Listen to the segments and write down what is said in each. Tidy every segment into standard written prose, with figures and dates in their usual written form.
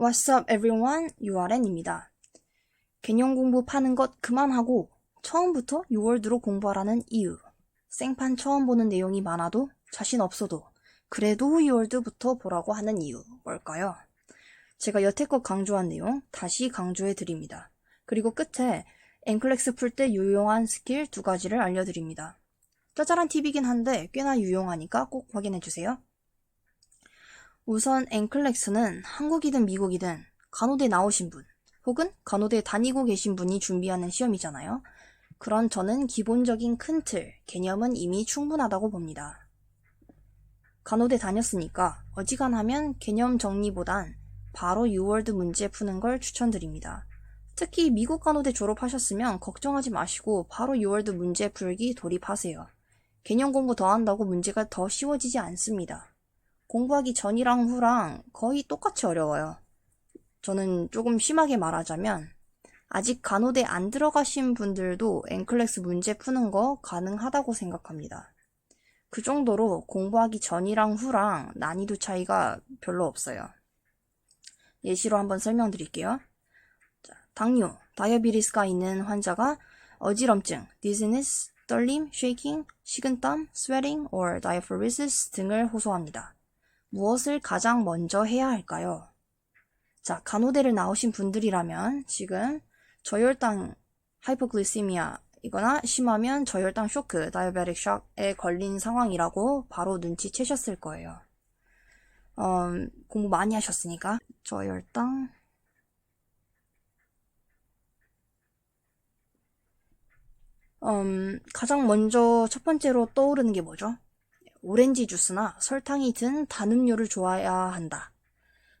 What's up everyone? URN입니다. 개념 공부 파는 것 그만하고 처음부터 6월드로 공부하라는 이유. 생판 처음 보는 내용이 많아도 자신 없어도 그래도 6월드부터 보라고 하는 이유. 뭘까요? 제가 여태껏 강조한 내용 다시 강조해 드립니다. 그리고 끝에 앵클렉스 풀 때 유용한 스킬 2가지를 알려드립니다. 짜잘한 팁이긴 한데 꽤나 유용하니까 꼭 확인해 주세요. 우선 앵클렉스는 한국이든 미국이든 간호대 나오신 분 혹은 간호대 다니고 계신 분이 준비하는 시험이잖아요. 그런 저는 기본적인 큰 틀, 개념은 이미 충분하다고 봅니다. 간호대 다녔으니까 어지간하면 개념 정리보단 바로 6월드 문제 푸는 걸 추천드립니다. 특히 미국 간호대 졸업하셨으면 걱정하지 마시고 바로 6월드 문제 풀기 돌입하세요. 개념 공부 더 한다고 문제가 더 쉬워지지 않습니다. 공부하기 전이랑 후랑 거의 똑같이 어려워요. 저는 조금 심하게 말하자면 아직 간호대 안 들어가신 분들도 앵클렉스 문제 푸는 거 가능하다고 생각합니다. 그 정도로 공부하기 전이랑 후랑 난이도 차이가 별로 없어요. 예시로 한번 설명드릴게요. 자, 당뇨, 다이어비티스가 있는 환자가 어지럼증, dizziness, 떨림, shaking, 식은땀, sweating or diaphoresis 등을 호소합니다. 무엇을 가장 먼저 해야 할까요? 자, 간호대를 나오신 분들이라면 지금 저혈당 하이포글리세미아 이거나 심하면 저혈당 쇼크, 다이어베틱 샥에 걸린 상황이라고 바로 눈치채셨을 거예요. 공부 많이 하셨으니까 저혈당 가장 먼저 첫 번째로 떠오르는 게 뭐죠? 오렌지 주스나 설탕이 든 단 음료를 좋아해야 한다.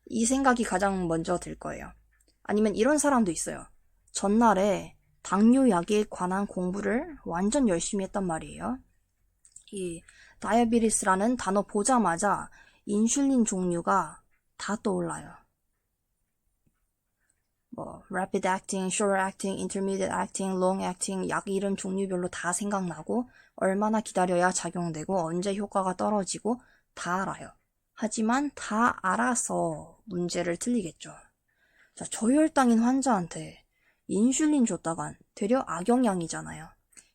이 생각이 가장 먼저 들 거예요. 아니면 이런 사람도 있어요. 전날에 당뇨약에 관한 공부를 완전 열심히 했단 말이에요. 이 다이어비티스라는 단어 보자마자 인슐린 종류가 다 떠올라요. rapid acting, short acting, intermediate acting, long acting 약 이름 종류별로 다 생각나고 얼마나 기다려야 작용되고 언제 효과가 떨어지고 다 알아요. 하지만 다 알아서 문제를 틀리겠죠. 자, 저혈당인 환자한테 인슐린 줬다간 되려 악영향이잖아요.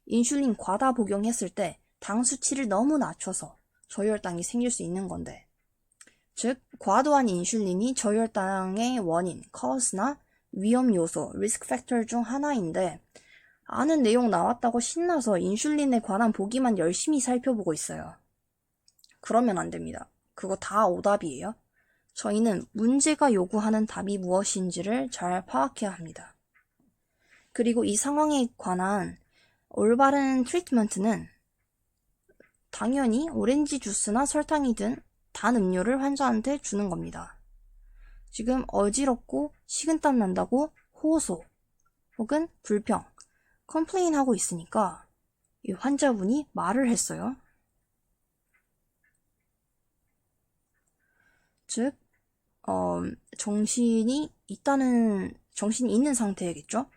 인슐린 과다 복용했을 때 당 수치를 너무 낮춰서 저혈당이 생길 수 있는 건데, 즉 과도한 인슐린이 저혈당의 원인, cause나 위험 요소, 리스크 팩터 중 하나인데 아는 내용 나왔다고 신나서 인슐린에 관한 보기만 열심히 살펴보고 있어요. 그러면 안 됩니다. 그거 다 오답이에요. 저희는 문제가 요구하는 답이 무엇인지를 잘 파악해야 합니다. 그리고 이 상황에 관한 올바른 트리트먼트는 당연히 오렌지 주스나 설탕이 든 단 음료를 환자한테 주는 겁니다. 지금 어지럽고 식은땀 난다고 호소 혹은 불평, 컴플레인 하고 있으니까 이 환자분이 말을 했어요. 즉 정신이 있는 상태겠죠?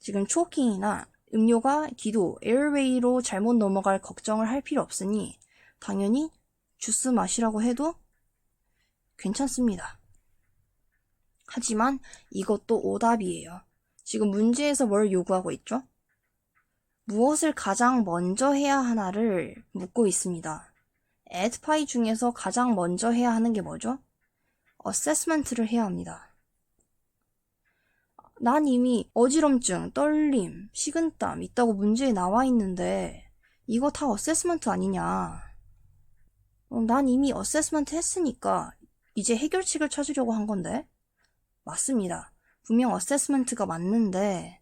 지금 초킹이나 음료가 기도, 에어웨이로 잘못 넘어갈 걱정을 할 필요 없으니 당연히 주스 마시라고 해도 괜찮습니다. 하지만 이것도 오답이에요. 지금 문제에서 뭘 요구하고 있죠? 무엇을 가장 먼저 해야 하나를 묻고 있습니다. 에드파이 중에서 가장 먼저 해야 하는 게 뭐죠? 어세스먼트를 해야 합니다. 난 이미 어지럼증, 떨림, 식은땀 있다고 문제에 나와 있는데 이거 다 어세스먼트 아니냐. 난 이미 어세스먼트 했으니까 이제 해결책을 찾으려고 한 건데. 맞습니다. 분명 어세스먼트가 맞는데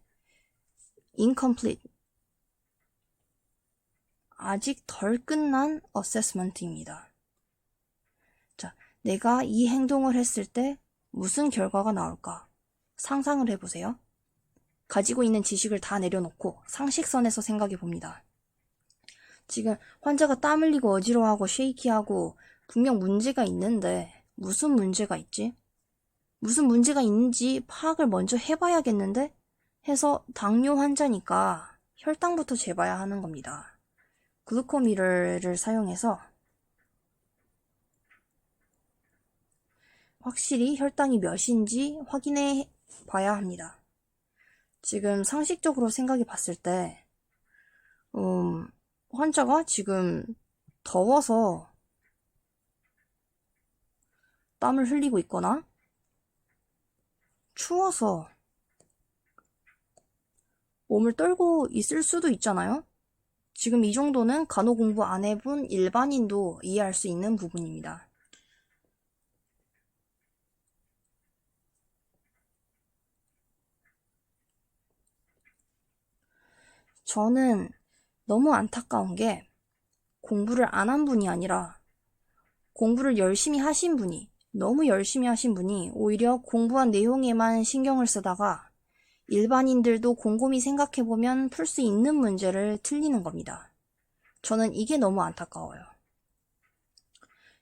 incomplete. 아직 덜 끝난 어세스먼트입니다. 자, 내가 이 행동을 했을 때 무슨 결과가 나올까? 상상을 해보세요. 가지고 있는 지식을 다 내려놓고 상식선에서 생각해 봅니다. 지금 환자가 땀 흘리고 어지러워하고 쉐이키하고 분명 문제가 있는데 무슨 문제가 있지? 무슨 문제가 있는지 파악을 먼저 해봐야겠는데? 해서 당뇨 환자니까 혈당부터 재봐야 하는 겁니다. 글루코미터를 사용해서 확실히 혈당이 몇인지 확인해 봐야 합니다. 지금 상식적으로 생각해 봤을 때, 환자가 지금 더워서 땀을 흘리고 있거나, 추워서 몸을 떨고 있을 수도 있잖아요? 지금 이 정도는 간호 공부 안 해본 일반인도 이해할 수 있는 부분입니다. 저는 너무 안타까운 게 공부를 안 한 분이 아니라 공부를 열심히 하신 분이, 너무 열심히 하신 분이 오히려 공부한 내용에만 신경을 쓰다가 일반인들도 곰곰이 생각해보면 풀 수 있는 문제를 틀리는 겁니다. 저는 이게 너무 안타까워요.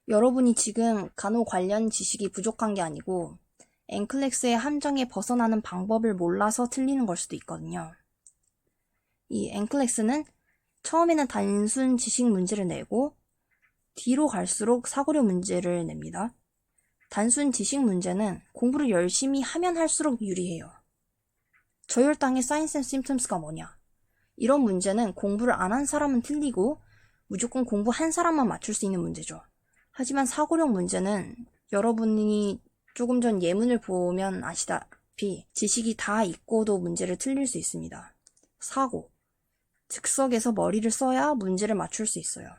여러분이 지금 간호 관련 지식이 부족한 게 아니고 엔클렉스의 함정에 벗어나는 방법을 몰라서 틀리는 걸 수도 있거든요. 이 엔클렉스는 처음에는 단순 지식 문제를 내고 뒤로 갈수록 사고력 문제를 냅니다. 단순 지식 문제는 공부를 열심히 하면 할수록 유리해요. 저혈당의 사인스 앤 심텀스가 뭐냐? 이런 문제는 공부를 안 한 사람은 틀리고 무조건 공부한 사람만 맞출 수 있는 문제죠. 하지만 사고력 문제는 여러분이 조금 전 예문을 보면 아시다시피 지식이 다 있고도 문제를 틀릴 수 있습니다. 사고, 즉석에서 머리를 써야 문제를 맞출 수 있어요.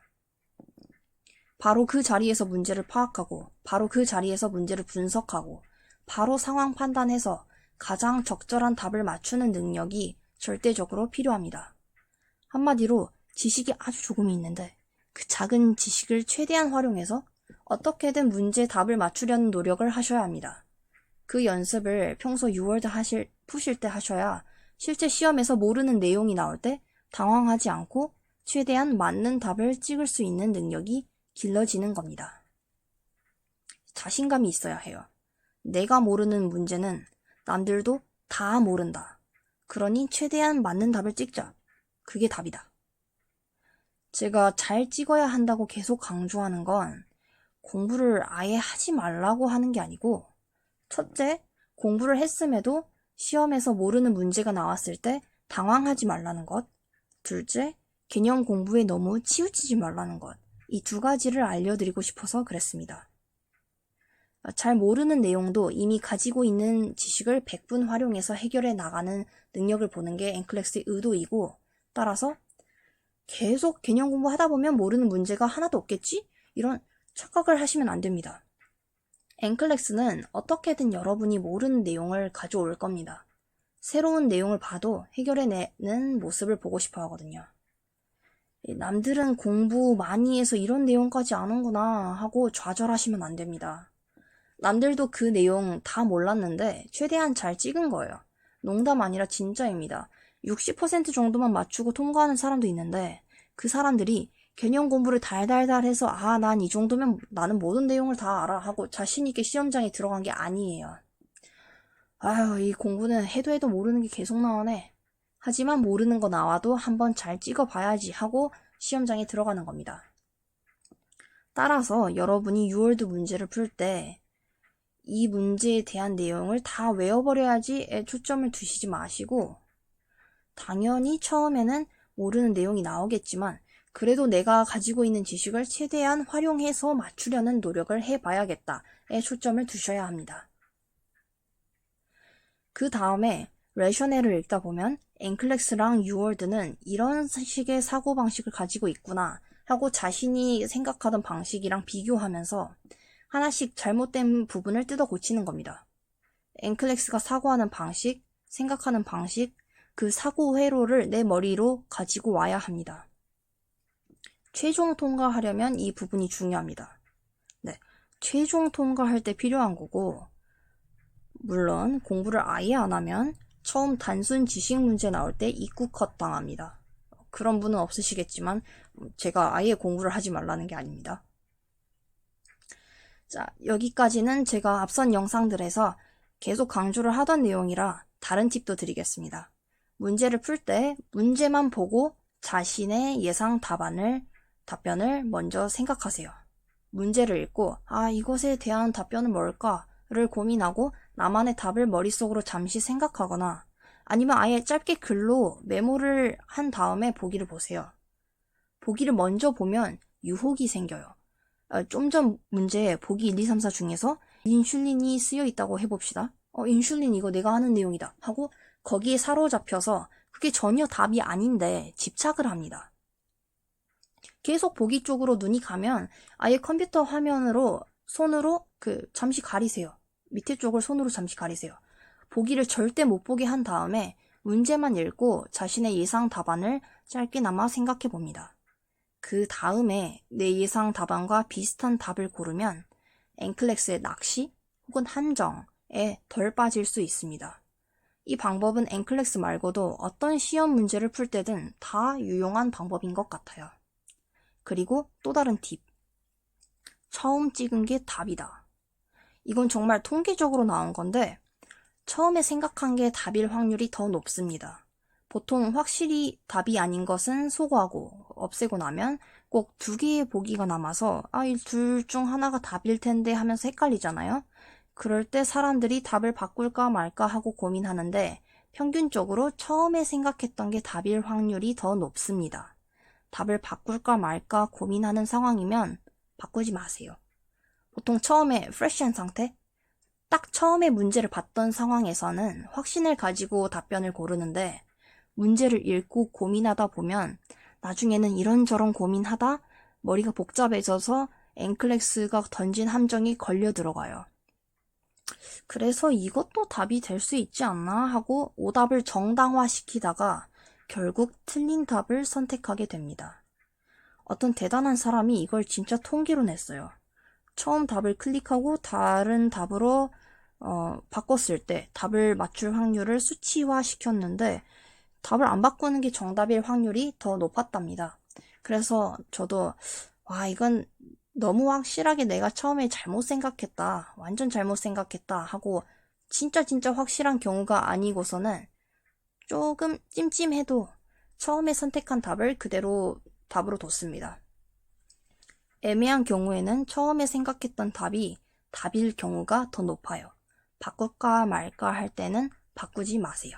바로 그 자리에서 문제를 파악하고 바로 그 자리에서 문제를 분석하고 바로 상황 판단해서 가장 적절한 답을 맞추는 능력이 절대적으로 필요합니다. 한마디로 지식이 아주 조금 있는데 그 작은 지식을 최대한 활용해서 어떻게든 문제 답을 맞추려는 노력을 하셔야 합니다. 그 연습을 평소 유월드 푸실 때 하셔야 실제 시험에서 모르는 내용이 나올 때 당황하지 않고 최대한 맞는 답을 찍을 수 있는 능력이 길러지는 겁니다. 자신감이 있어야 해요. 내가 모르는 문제는 남들도 다 모른다. 그러니 최대한 맞는 답을 찍자. 그게 답이다. 제가 잘 찍어야 한다고 계속 강조하는 건 공부를 아예 하지 말라고 하는 게 아니고, 첫째, 공부를 했음에도 시험에서 모르는 문제가 나왔을 때 당황하지 말라는 것. 둘째, 개념 공부에 너무 치우치지 말라는 것. 이 두 가지를 알려드리고 싶어서 그랬습니다. 잘 모르는 내용도 이미 가지고 있는 지식을 100분 활용해서 해결해 나가는 능력을 보는 게 엔클렉스의 의도이고, 따라서 계속 개념 공부하다 보면 모르는 문제가 하나도 없겠지? 이런 착각을 하시면 안 됩니다. 엔클렉스는 어떻게든 여러분이 모르는 내용을 가져올 겁니다. 새로운 내용을 봐도 해결해내는 모습을 보고 싶어 하거든요. 남들은 공부 많이 해서 이런 내용까지 아는구나 하고 좌절하시면 안 됩니다. 남들도 그 내용 다 몰랐는데 최대한 잘 찍은 거예요. 농담 아니라 진짜입니다. 60% 정도만 맞추고 통과하는 사람도 있는데 그 사람들이 개념 공부를 달달달 해서 난 이 정도면 나는 모든 내용을 다 알아 하고 자신 있게 시험장에 들어간 게 아니에요. 아유, 이 공부는 해도 해도 모르는 게 계속 나오네. 하지만 모르는 거 나와도 한번 잘 찍어봐야지 하고 시험장에 들어가는 겁니다. 따라서 여러분이 유월드 문제를 풀 때 이 문제에 대한 내용을 다 외워버려야지에 초점을 두시지 마시고, 당연히 처음에는 모르는 내용이 나오겠지만 그래도 내가 가지고 있는 지식을 최대한 활용해서 맞추려는 노력을 해봐야겠다에 초점을 두셔야 합니다. 그 다음에 레셔넬을 읽다 보면 엔클렉스랑 유월드는 이런 식의 사고방식을 가지고 있구나 하고 자신이 생각하던 방식이랑 비교하면서 하나씩 잘못된 부분을 뜯어 고치는 겁니다. 엔클렉스가 사고하는 방식, 생각하는 방식, 그 사고 회로를 내 머리로 가지고 와야 합니다. 최종 통과하려면 이 부분이 중요합니다. 네, 최종 통과할 때 필요한 거고, 물론 공부를 아예 안 하면 처음 단순 지식 문제 나올 때 입구 컷 당합니다. 그런 분은 없으시겠지만 제가 아예 공부를 하지 말라는 게 아닙니다. 자, 여기까지는 제가 앞선 영상들에서 계속 강조를 하던 내용이라 다른 팁도 드리겠습니다. 문제를 풀 때 문제만 보고 자신의 예상 답변을 먼저 생각하세요. 문제를 읽고 이것에 대한 답변은 뭘까 를 고민하고 나만의 답을 머릿속으로 잠시 생각하거나 아니면 아예 짧게 글로 메모를 한 다음에 보기를 보세요. 보기를 먼저 보면 유혹이 생겨요. 좀 전 문제 보기 1, 2, 3, 4 중에서 인슐린이 쓰여 있다고 해봅시다. 인슐린 이거 내가 하는 내용이다 하고 거기에 사로잡혀서 그게 전혀 답이 아닌데 집착을 합니다. 계속 보기 쪽으로 눈이 가면 아예 컴퓨터 화면으로 손으로 잠시 가리세요. 밑에 쪽을 손으로 잠시 가리세요. 보기를 절대 못 보게 한 다음에 문제만 읽고 자신의 예상 답안을 짧게나마 생각해 봅니다. 그 다음에 내 예상 답안과 비슷한 답을 고르면 엔클렉스의 낚시 혹은 함정에 덜 빠질 수 있습니다. 이 방법은 엔클렉스 말고도 어떤 시험 문제를 풀 때든 다 유용한 방법인 것 같아요. 그리고 또 다른 팁. 처음 찍은 게 답이다. 이건 정말 통계적으로 나온 건데 처음에 생각한 게 답일 확률이 더 높습니다. 보통 확실히 답이 아닌 것은 소거하고 없애고 나면 꼭 2개의 보기가 남아서 이 둘 중 하나가 답일 텐데 하면서 헷갈리잖아요. 그럴 때 사람들이 답을 바꿀까 말까 하고 고민하는데 평균적으로 처음에 생각했던 게 답일 확률이 더 높습니다. 답을 바꿀까 말까 고민하는 상황이면 바꾸지 마세요. 보통 처음에 프레시한 상태? 딱 처음에 문제를 봤던 상황에서는 확신을 가지고 답변을 고르는데 문제를 읽고 고민하다 보면 나중에는 이런저런 고민하다 머리가 복잡해져서 엔클렉스가 던진 함정이 걸려 들어가요. 그래서 이것도 답이 될 수 있지 않나 하고 오답을 정당화시키다가 결국 틀린 답을 선택하게 됩니다. 어떤 대단한 사람이 이걸 진짜 통계로 냈어요. 처음 답을 클릭하고 다른 답으로 바꿨을 때 답을 맞출 확률을 수치화 시켰는데 답을 안 바꾸는 게 정답일 확률이 더 높았답니다. 그래서 저도 이건 너무 확실하게 내가 처음에 잘못 생각했다. 완전 잘못 생각했다 하고 진짜 확실한 경우가 아니고서는 조금 찜찜해도 처음에 선택한 답을 그대로 답으로 뒀습니다. 애매한 경우에는 처음에 생각했던 답이 답일 경우가 더 높아요. 바꿀까 말까 할 때는 바꾸지 마세요.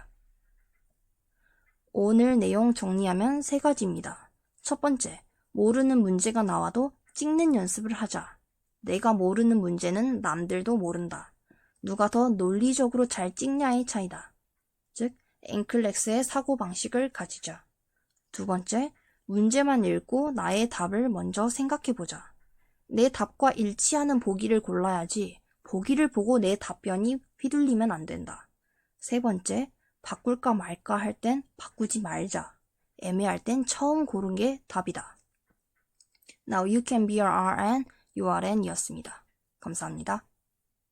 오늘 내용 정리하면 3가지입니다. 첫 번째, 모르는 문제가 나와도 찍는 연습을 하자. 내가 모르는 문제는 남들도 모른다. 누가 더 논리적으로 잘 찍냐의 차이다. 즉, 엔클렉스의 사고방식을 가지자. 두 번째, 문제만 읽고 나의 답을 먼저 생각해보자. 내 답과 일치하는 보기를 골라야지 보기를 보고 내 답변이 휘둘리면 안 된다. 세 번째, 바꿀까 말까 할 땐 바꾸지 말자. 애매할 땐 처음 고른 게 답이다. Now you can be your RN, URN 이었습니다. 감사합니다.